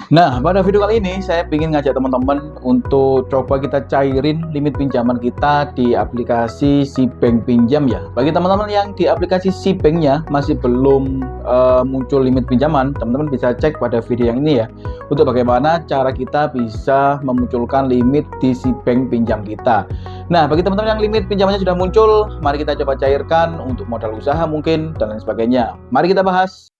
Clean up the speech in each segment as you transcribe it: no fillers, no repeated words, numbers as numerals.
Nah, pada video kali ini saya ingin ngajak teman-teman untuk coba kita cairin limit pinjaman kita di aplikasi SeaBank Pinjam ya. Bagi teman-teman yang di aplikasi SeaBank-nya masih belum muncul limit pinjaman, teman-teman bisa cek pada video yang ini ya. Untuk bagaimana cara kita bisa memunculkan limit di SeaBank Pinjam kita. Nah, bagi teman-teman yang limit pinjamannya sudah muncul, mari kita coba cairkan untuk modal usaha mungkin dan lain sebagainya. Mari kita bahas.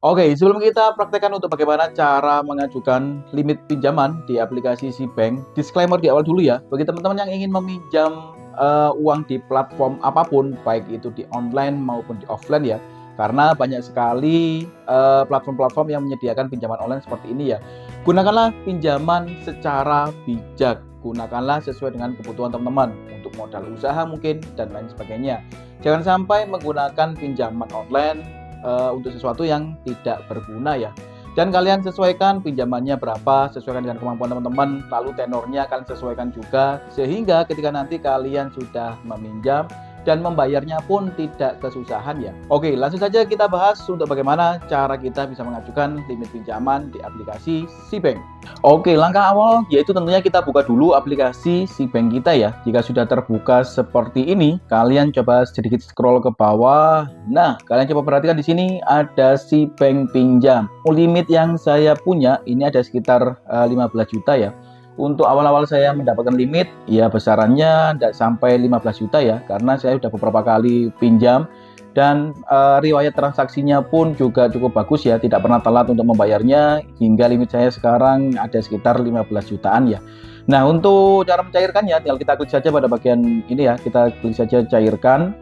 Oke, sebelum kita praktekkan untuk bagaimana cara mengajukan limit pinjaman di aplikasi SeaBank, disclaimer di awal dulu ya. Bagi teman-teman yang ingin meminjam uang di platform apapun, baik itu di online maupun di offline ya. Karena banyak sekali platform-platform yang menyediakan pinjaman online seperti ini ya. Gunakanlah pinjaman secara bijak. Gunakanlah sesuai dengan kebutuhan teman-teman untuk modal usaha mungkin dan lain sebagainya. Jangan sampai menggunakan pinjaman online untuk sesuatu yang tidak berguna ya. Dan kalian sesuaikan pinjamannya berapa, sesuaikan dengan kemampuan teman-teman, lalu tenornya kalian sesuaikan juga, sehingga ketika nanti kalian sudah meminjam dan membayarnya pun tidak kesusahan ya. Oke, langsung saja kita bahas untuk bagaimana cara kita bisa mengajukan limit pinjaman di aplikasi SeaBank. Oke, langkah awal yaitu tentunya kita buka dulu aplikasi SeaBank kita ya. Jika sudah terbuka seperti ini, kalian coba sedikit scroll ke bawah. Nah, kalian coba perhatikan di sini ada SeaBank Pinjam. Limit yang saya punya ini ada sekitar 15 juta ya. Untuk awal-awal saya mendapatkan limit, ya besarannya tidak sampai 15 juta ya, karena saya sudah beberapa kali pinjam dan riwayat transaksinya pun juga cukup bagus ya, tidak pernah telat untuk membayarnya, hingga limit saya sekarang ada sekitar 15 jutaan ya. Nah, untuk cara mencairkannya, tinggal kita klik saja pada bagian ini ya, kita klik saja cairkan.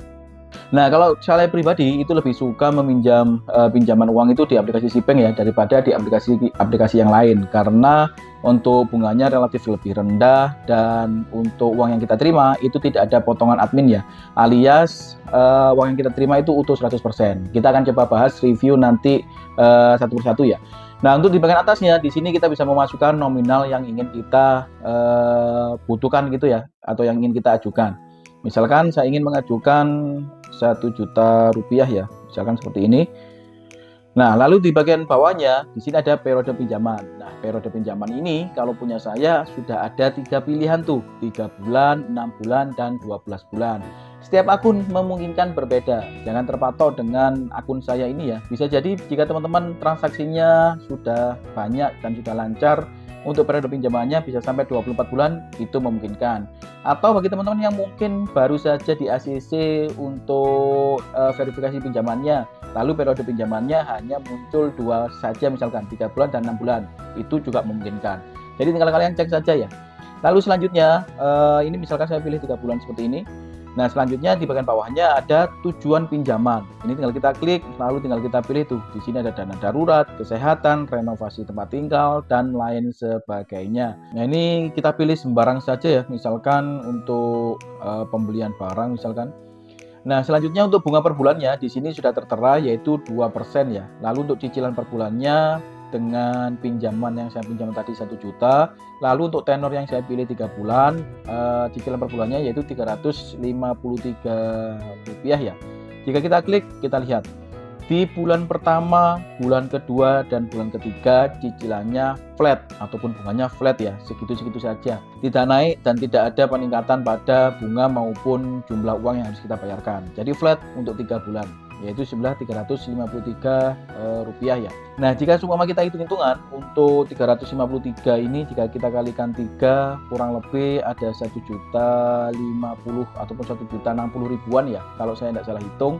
Nah, kalau saya pribadi itu lebih suka meminjam pinjaman uang itu di aplikasi SeaBank ya daripada di aplikasi yang lain, karena untuk bunganya relatif lebih rendah dan untuk uang yang kita terima itu tidak ada potongan admin ya, alias uang yang kita terima itu utuh 100%. Kita akan coba bahas review nanti satu persatu ya. Nah, untuk di bagian atasnya di sini kita bisa memasukkan nominal yang ingin kita butuhkan gitu ya, atau yang ingin kita ajukan. Misalkan saya ingin mengajukan 1 juta rupiah ya, misalkan seperti ini. Nah, lalu di bagian bawahnya di sini ada periode pinjaman. Nah, periode pinjaman ini kalau punya saya sudah ada 3 pilihan tuh, 3 bulan, 6 bulan, dan 12 bulan. Setiap akun memungkinkan berbeda. Jangan terpatok dengan akun saya ini ya. Bisa jadi jika teman-teman transaksinya sudah banyak dan sudah lancar, untuk periode pinjamannya bisa sampai 24 bulan, itu memungkinkan. Atau bagi teman-teman yang mungkin baru saja di ACC untuk verifikasi pinjamannya, lalu periode pinjamannya hanya muncul 2 saja, misalkan 3 bulan dan 6 bulan, itu juga memungkinkan. Jadi tinggal kalian cek saja ya. Lalu selanjutnya, ini misalkan saya pilih 3 bulan seperti ini. Nah, selanjutnya di bagian bawahnya ada tujuan pinjaman. Ini tinggal kita klik, lalu tinggal kita pilih tuh. Di sini ada dana darurat, kesehatan, renovasi tempat tinggal, dan lain sebagainya. Nah, ini kita pilih sembarang saja ya, misalkan untuk pembelian barang misalkan. Nah, selanjutnya untuk bunga per bulannya di sini sudah tertera yaitu 2% ya. Lalu untuk cicilan per bulannya dengan pinjaman yang saya pinjam tadi 1 juta, lalu untuk tenor yang saya pilih 3 bulan, cicilan per bulannya yaitu Rp353 ya. Jika kita klik, kita lihat di bulan pertama, bulan kedua, dan bulan ketiga cicilannya flat ataupun bunganya flat ya, segitu-segitu saja. Tidak naik dan tidak ada peningkatan pada bunga maupun jumlah uang yang harus kita bayarkan. Jadi flat untuk 3 bulan, yaitu jumlah Rp353 ya. Nah, jika seumpama kita hitung-hitungan untuk 353 ini, jika kita kalikan 3, kurang lebih ada 1.050 ataupun 1.060 ribuan ya, kalau saya tidak salah hitung.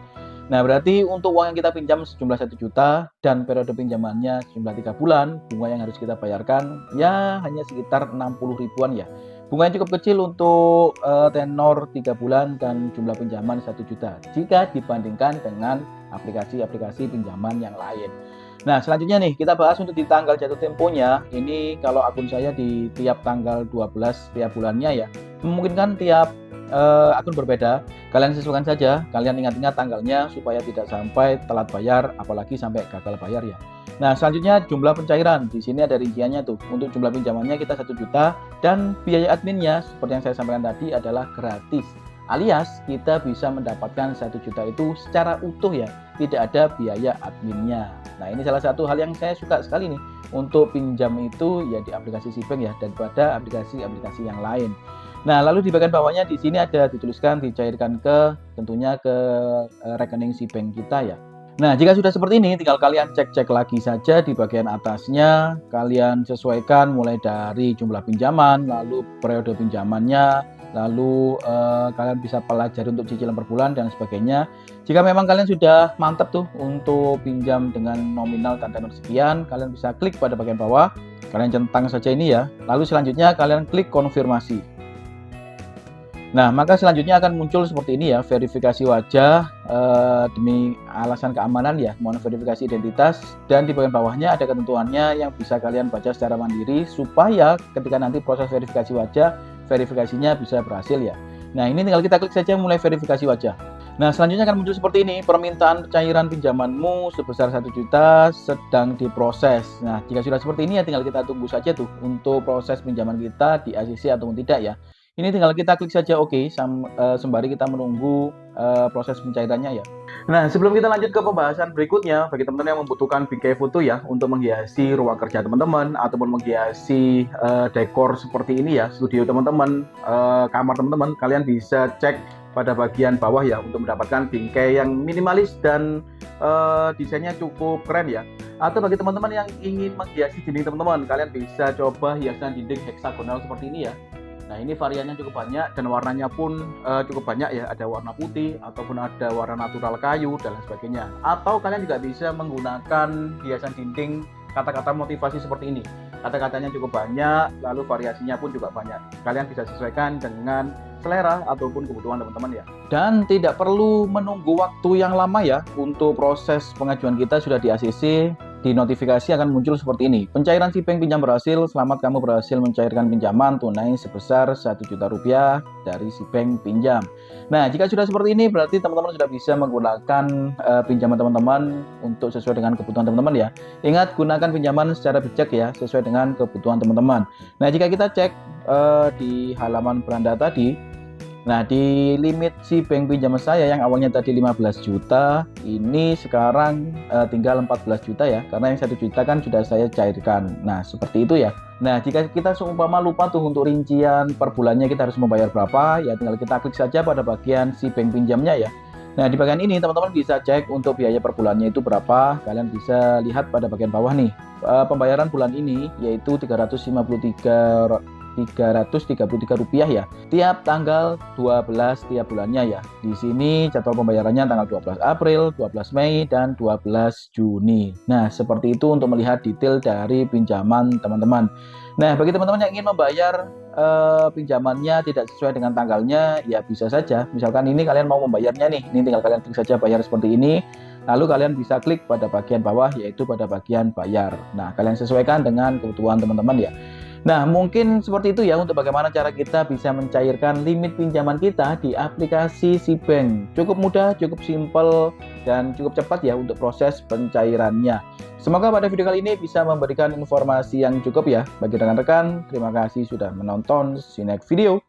Nah, berarti untuk uang yang kita pinjam sejumlah 1 juta dan periode pinjamannya sejumlah 3 bulan, bunga yang harus kita bayarkan ya hanya sekitar 60 ribuan ya. Bunga yang cukup kecil untuk tenor 3 bulan dan jumlah pinjaman 1 juta jika dibandingkan dengan aplikasi-aplikasi pinjaman yang lain. Nah, selanjutnya nih kita bahas untuk di tanggal jatuh temponya. Ini kalau akun saya di tiap tanggal 12 tiap bulannya ya. Memungkinkan tiap akun berbeda. Kalian sesuaikan saja, kalian ingat-ingat tanggalnya supaya tidak sampai telat bayar, apalagi sampai gagal bayar ya. Nah, selanjutnya jumlah pencairan. Di sini ada rinciannya tuh. Untuk jumlah pinjamannya kita 1 juta dan biaya adminnya seperti yang saya sampaikan tadi adalah gratis. Alias kita bisa mendapatkan 1 juta itu secara utuh ya, tidak ada biaya adminnya. Nah, ini salah satu hal yang saya suka sekali nih untuk pinjam itu ya di aplikasi Sibank ya, daripada aplikasi-aplikasi yang lain. Nah, lalu di bagian bawahnya di sini ada dituliskan dicairkan ke tentunya ke rekening Sibank kita ya. Nah, jika sudah seperti ini, tinggal kalian cek-cek lagi saja di bagian atasnya. Kalian sesuaikan mulai dari jumlah pinjaman, lalu periode pinjamannya, lalu kalian bisa pelajari untuk cicilan per bulan dan sebagainya. Jika memang kalian sudah mantap tuh untuk pinjam dengan nominal dan tenor sekian, kalian bisa klik pada bagian bawah. Kalian centang saja ini ya. Lalu selanjutnya kalian klik konfirmasi. Nah, maka selanjutnya akan muncul seperti ini ya, verifikasi wajah demi alasan keamanan ya, mohon verifikasi identitas, dan di bagian bawahnya ada ketentuannya yang bisa kalian baca secara mandiri supaya ketika nanti proses verifikasi wajah, verifikasinya bisa berhasil ya. Nah, ini tinggal kita klik saja mulai verifikasi wajah. Nah, selanjutnya akan muncul seperti ini, permintaan cairan pinjamanmu sebesar 1 juta sedang diproses. Nah, jika sudah seperti ini ya tinggal kita tunggu saja tuh untuk proses pinjaman kita di ACC ataupun tidak ya. Ini tinggal kita klik saja oke, sembari kita menunggu proses pencairannya ya. Nah, sebelum kita lanjut ke pembahasan berikutnya, bagi teman-teman yang membutuhkan bingkai foto ya untuk menghiasi ruang kerja teman-teman ataupun menghiasi dekor seperti ini ya, studio teman-teman, kamar teman-teman, kalian bisa cek pada bagian bawah ya untuk mendapatkan bingkai yang minimalis dan desainnya cukup keren ya. Atau bagi teman-teman yang ingin menghiasi dinding teman-teman, kalian bisa coba hiasan dinding heksagonal seperti ini ya. Nah, ini variannya cukup banyak dan warnanya pun cukup banyak ya, ada warna putih ataupun ada warna natural kayu dan lain sebagainya. Atau kalian juga bisa menggunakan hiasan dinding kata-kata motivasi seperti ini. Kata-katanya cukup banyak, lalu variasinya pun juga banyak. Kalian bisa sesuaikan dengan selera ataupun kebutuhan teman-teman ya. Dan tidak perlu menunggu waktu yang lama ya untuk proses pengajuan kita sudah di ACC. Di notifikasi akan muncul seperti ini. Pencairan Sibank pinjam berhasil, selamat kamu berhasil mencairkan pinjaman tunai sebesar 1 juta rupiah dari Sibank pinjam. Nah, jika sudah seperti ini berarti teman-teman sudah bisa menggunakan pinjaman teman-teman untuk sesuai dengan kebutuhan teman-teman ya. Ingat, gunakan pinjaman secara bijak ya, sesuai dengan kebutuhan teman-teman. Nah, jika kita cek di halaman beranda tadi, nah, di limit Sibank pinjaman saya yang awalnya tadi 15 juta, ini sekarang tinggal 14 juta ya, karena yang 1 juta kan sudah saya cairkan. Nah, seperti itu ya. Nah, jika kita seumpama lupa tuh untuk rincian per bulannya kita harus membayar berapa, ya tinggal kita klik saja pada bagian Sibank pinjamnya ya. Nah, di bagian ini teman-teman bisa cek untuk biaya per bulannya itu berapa. Kalian bisa lihat pada bagian bawah nih. Pembayaran bulan ini yaitu 333 rupiah ya, tiap tanggal 12 tiap bulannya ya. Di sini jadwal pembayarannya tanggal 12 April, 12 Mei, dan 12 Juni. Nah, seperti itu untuk melihat detail dari pinjaman teman-teman. Nah, bagi teman-teman yang ingin membayar pinjamannya tidak sesuai dengan tanggalnya, ya bisa saja. Misalkan ini kalian mau membayarnya nih, ini tinggal kalian klik saja bayar seperti ini. Lalu kalian bisa klik pada bagian bawah yaitu pada bagian bayar. Nah, kalian sesuaikan dengan kebutuhan teman-teman ya. Nah, mungkin seperti itu ya untuk bagaimana cara kita bisa mencairkan limit pinjaman kita di aplikasi Sibank. Cukup mudah, cukup simple, dan cukup cepat ya untuk proses pencairannya. Semoga pada video kali ini bisa memberikan informasi yang cukup ya bagi rekan-rekan. Terima kasih sudah menonton. See you next video.